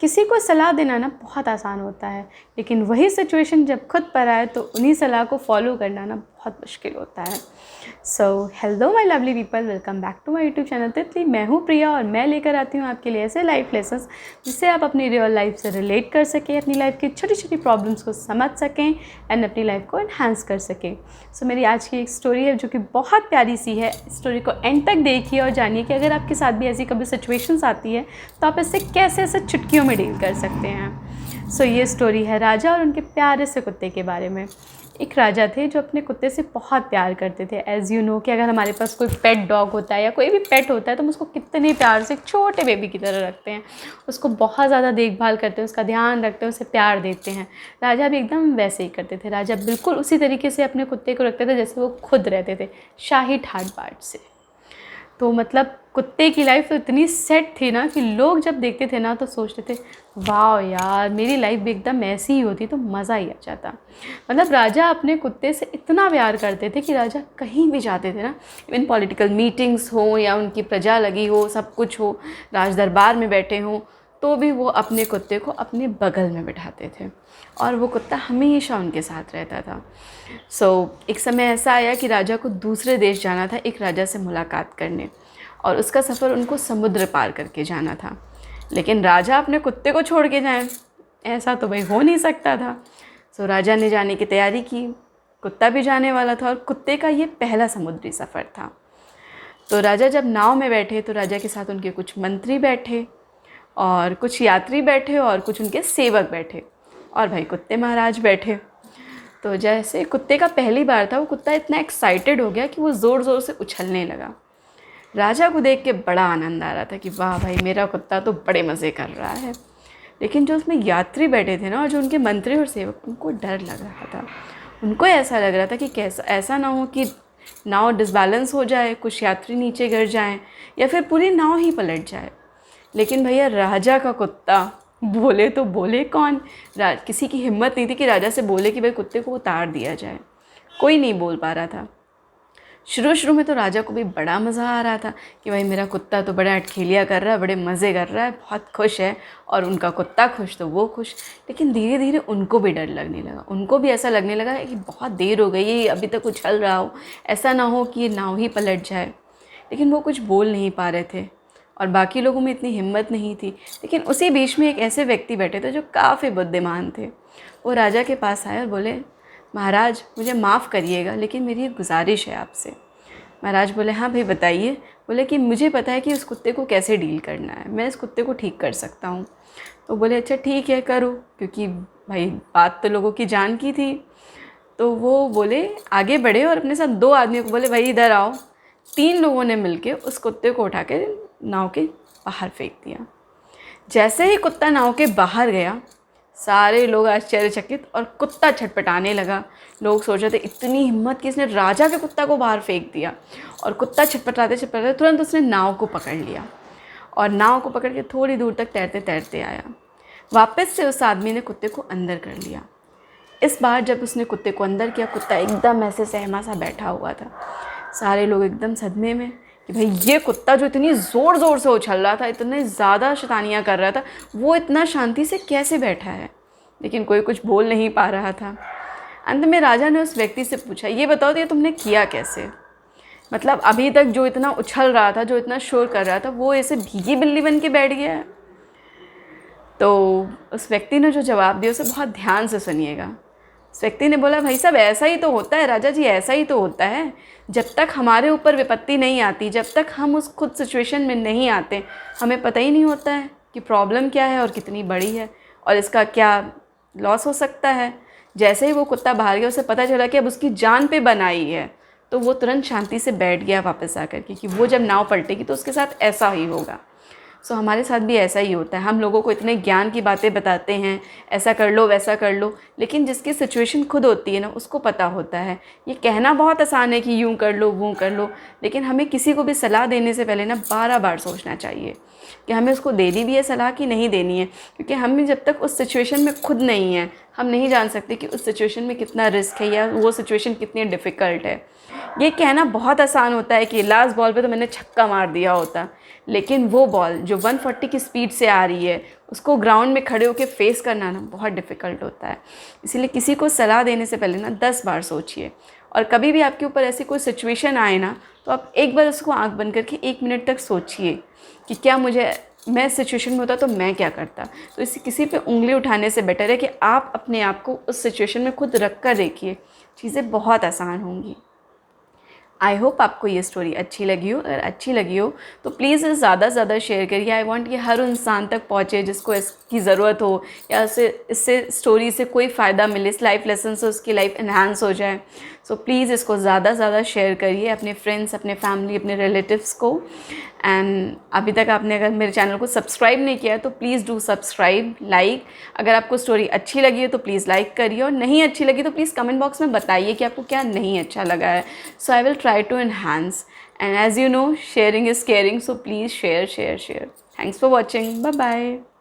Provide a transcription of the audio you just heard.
किसी को सलाह देना ना बहुत आसान होता है, लेकिन वही सिचुएशन जब खुद पर आए तो उन्हीं सलाह को फॉलो करना ना बहुत मुश्किल होता है। So hello my lovely people, welcome back to my YouTube channel Titli. मैं हूँ प्रिया और मैं लेकर आती हूँ आपके लिए ऐसे लाइफ लेसन्स जिससे आप अपनी रियल लाइफ से रिलेट कर सकें, अपनी लाइफ की छोटी छोटी प्रॉब्लम्स को समझ सकें एंड अपनी लाइफ को एनहांस कर सकें। सो मेरी आज की एक स्टोरी है जो कि बहुत प्यारी सी है। स्टोरी को एंड तक देखिए और जानिए कि अगर आपके साथ भी ऐसी कभी सिचुएशंस आती है तो आप इससे कैसे ऐसे चुटकियों में डील कर सकते हैं। सो ये स्टोरी है राजा और उनके प्यारे से कुत्ते के बारे में। एक राजा थे जो अपने कुत्ते से बहुत प्यार करते थे। एज़ यू नो कि अगर हमारे पास कोई पेट डॉग होता है या कोई भी पेट होता है तो हम उसको कितने प्यार से एक छोटे बेबी की तरह रखते हैं, उसको बहुत ज़्यादा देखभाल करते हैं, उसका ध्यान रखते हैं, उसे प्यार देते हैं। राजा भी एकदम वैसे ही करते थे। राजा बिल्कुल उसी तरीके से अपने कुत्ते को रखते थे जैसे वो खुद रहते थे, शाही ठाट बाट से। तो मतलब कुत्ते की लाइफ तो इतनी सेट थी ना कि लोग जब देखते थे ना तो सोचते थे वाह यार, मेरी लाइफ भी एकदम ऐसी ही होती तो मज़ा ही आ जाता। मतलब राजा अपने कुत्ते से इतना प्यार करते थे कि राजा कहीं भी जाते थे ना, इवन पॉलिटिकल मीटिंग्स हो या उनकी प्रजा लगी हो, सब कुछ हो, राज दरबार में बैठे हों, तो भी वो अपने कुत्ते को अपने बगल में बिठाते थे और वो कुत्ता हमेशा उनके साथ रहता था। एक समय ऐसा आया कि राजा को दूसरे देश जाना था एक राजा से मुलाकात करने, और उसका सफ़र उनको समुद्र पार करके जाना था। लेकिन राजा अपने कुत्ते को छोड़ के जाएं, ऐसा तो भाई हो नहीं सकता था। राजा ने जाने की तैयारी की, कुत्ता भी जाने वाला था और कुत्ते का ये पहला समुद्री सफ़र था। तो राजा जब नाव में बैठे तो राजा के साथ उनके कुछ मंत्री बैठे और कुछ यात्री बैठे और कुछ उनके सेवक बैठे और भाई कुत्ते महाराज बैठे। तो जैसे कुत्ते का पहली बार था, वो कुत्ता इतना एक्साइटेड हो गया कि वो ज़ोर ज़ोर से उछलने लगा। राजा को देख के बड़ा आनंद आ रहा था कि वाह भाई, मेरा कुत्ता तो बड़े मज़े कर रहा है। लेकिन जो उसमें यात्री बैठे थे ना और जो उनके मंत्री और सेवक, उनको डर लग रहा था। उनको ऐसा लग रहा था कि कैसा ऐसा ना हो कि नाव डिसबैलेंस हो जाए, कुछ यात्री नीचे गिर जाएं या फिर पूरी नाव ही पलट जाए। लेकिन भैया राजा का कुत्ता बोले तो बोले कौन, किसी की हिम्मत नहीं थी कि राजा से बोले कि भाई कुत्ते को उतार दिया जाए। कोई नहीं बोल पा रहा था। शुरू में तो राजा को भी बड़ा मज़ा आ रहा था कि भाई मेरा कुत्ता तो बड़ा अटखेलिया कर रहा है, बड़े मज़े कर रहा है, बहुत खुश है, और उनका कुत्ता खुश तो वो खुश। लेकिन धीरे धीरे उनको भी डर लगने लगा। उनको भी ऐसा लगने लगा कि बहुत देर हो गई है, अभी तक उछल रहा हो, ऐसा ना हो कि ये नाव ही पलट जाए। लेकिन वो कुछ बोल नहीं पा रहे थे और बाकी लोगों में इतनी हिम्मत नहीं थी। लेकिन उसी बीच में एक ऐसे व्यक्ति बैठे थे जो काफ़ी बुद्धिमान थे। वो राजा के पास आए और बोले, महाराज मुझे माफ़ करिएगा, लेकिन मेरी एक गुजारिश है आपसे। महाराज बोले, हाँ भाई बताइए। बोले कि मुझे पता है कि उस कुत्ते को कैसे डील करना है, मैं इस कुत्ते को ठीक कर सकता हूँ। तो बोले अच्छा ठीक है करो, क्योंकि भाई बात तो लोगों की जान की थी। तो वो बोले आगे बढ़े और अपने साथ 2 आदमियों को बोले भाई इधर आओ। 3 लोगों ने मिलके उस कुत्ते को उठा के नाव के बाहर फेंक दिया। जैसे ही कुत्ता नाव के बाहर गया, सारे लोग आश्चर्यचकित और कुत्ता छटपटाने लगा। लोग सोच रहे थे इतनी हिम्मत कि इसने राजा के कुत्ता को बाहर फेंक दिया, और कुत्ता छटपटाते छटपटाते तुरंत उसने नाव को पकड़ लिया और नाव को पकड़ के थोड़ी दूर तक तैरते तैरते आया। वापस से उस आदमी ने कुत्ते को अंदर कर लिया। इस बार जब उसने कुत्ते को अंदर किया, कुत्ता एकदम ऐसे सहमा सा बैठा हुआ था। सारे लोग एकदम सदमे में कि भाई ये कुत्ता जो इतनी ज़ोर ज़ोर से उछल रहा था, इतने ज़्यादा शैतानियाँ कर रहा था, वो इतना शांति से कैसे बैठा है। लेकिन कोई कुछ बोल नहीं पा रहा था। अंत में राजा ने उस व्यक्ति से पूछा, ये बताओ तो ये तुमने किया कैसे? मतलब अभी तक जो इतना उछल रहा था, जो इतना शोर कर रहा था, वो ऐसे भीगी बिल्ली बन के बैठ गया है। तो उस व्यक्ति ने जो जवाब दिया उसे बहुत ध्यान से सुनिएगा। उस व्यक्ति ने बोला, भाई साहब ऐसा ही तो होता है राजा जी, ऐसा ही तो होता है। जब तक हमारे ऊपर विपत्ति नहीं आती, जब तक हम उस खुद सिचुएशन में नहीं आते, हमें पता ही नहीं होता है कि प्रॉब्लम क्या है और कितनी बड़ी है और इसका क्या लॉस हो सकता है। जैसे ही वो कुत्ता बाहर गया, उसे पता चला कि अब उसकी जान पे बनाई है, तो वो तुरंत शांति से बैठ गया वापस आकर के कि वो जब नाव पलटेगी तो उसके साथ ऐसा ही होगा। हमारे साथ भी ऐसा ही होता है। हम लोगों को इतने ज्ञान की बातें बताते हैं, ऐसा कर लो वैसा कर लो, लेकिन जिसकी सिचुएशन खुद होती है ना, उसको पता होता है। ये कहना बहुत आसान है कि यूँ कर लो वो कर लो, लेकिन हमें किसी को भी सलाह देने से पहले ना 12 बार सोचना चाहिए कि हमें उसको देनी भी है सलाह कि नहीं देनी है। क्योंकि हमें जब तक उस सिचुएशन में खुद नहीं है, हम नहीं जान सकते कि उस सिचुएशन में कितना रिस्क है या वो सिचुएशन कितनी डिफ़िकल्ट है। ये कहना बहुत आसान होता है कि लास्ट बॉल पे तो मैंने छक्का मार दिया होता, लेकिन वो बॉल जो 140 की स्पीड से आ रही है उसको ग्राउंड में खड़े होकर फेस करना ना बहुत डिफ़िकल्ट होता है। इसीलिए किसी को सलाह देने से पहले ना 10 बार सोचिए, और कभी भी आपके ऊपर ऐसी कोई सिचुएशन आए ना तो आप एक बार उसको आंख बंद करके 1 मिनट तक सोचिए कि क्या मैं सिचुएशन में होता तो मैं क्या करता। तो इसी किसी पे उंगली उठाने से बेटर है कि आप अपने आप को उस सिचुएशन में खुद रख कर देखिए, चीज़ें बहुत आसान होंगी। आई होप आपको ये स्टोरी अच्छी लगी हो। अगर अच्छी लगी हो तो प्लीज़ इसे ज़्यादा से ज़्यादा शेयर करिए। आई वांट कि हर इंसान तक पहुँचे जिसको इसकी ज़रूरत हो या इससे स्टोरी से कोई फ़ायदा मिले, इस लाइफ लेसन से उसकी लाइफ इन्हांस हो जाए। सो प्लीज़ इसको ज़्यादा से ज़्यादा शेयर करिए अपने फ्रेंड्स, अपने फैमिली, अपने रिलेटिव्स को। एंड अभी तक आपने अगर मेरे चैनल को सब्सक्राइब नहीं किया तो प्लीज़ डू सब्सक्राइब, लाइक। अगर आपको स्टोरी अच्छी लगी है तो प्लीज़ लाइक करिए, और नहीं अच्छी लगी तो प्लीज़ कमेंट बॉक्स में बताइए कि आपको क्या नहीं अच्छा लगा है। So I will try to enhance, and as you know, sharing is caring, so please share. Thanks for watching. Bye bye.